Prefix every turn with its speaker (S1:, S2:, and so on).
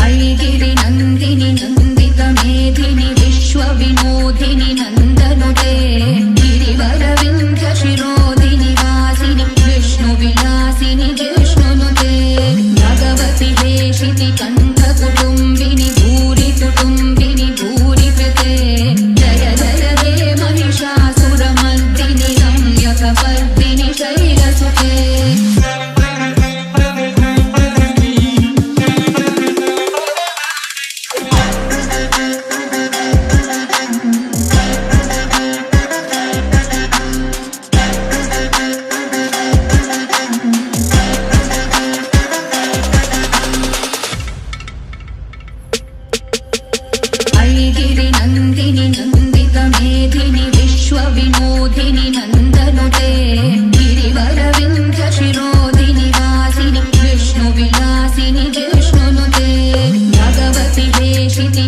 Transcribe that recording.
S1: ऐगिरि नन्दिनि नन्दित मेधिनि विश्वविनोदिनि नन्दनुते गिरिवर विन्ध्य शिरोदिनि वासिनि विष्णुविलासिनि जिष्णुनुते भगवति हेशिति कण्ठ कुटुम्बिनि भूरि कुटुम्बिनि भूरि कृते जय जय हे महिषासुरमर्दिनि रम्यकपर्दिनि शैलसुते ऐगिरि नन्दिनि नन्दित मेधिनि विश्वविनोदिनि नन्दनुते गिरिवर विन्ध्य शिरोदिनि वासिनि विष्णुविलासिनि जिष्णुनुते भगवति हेशिति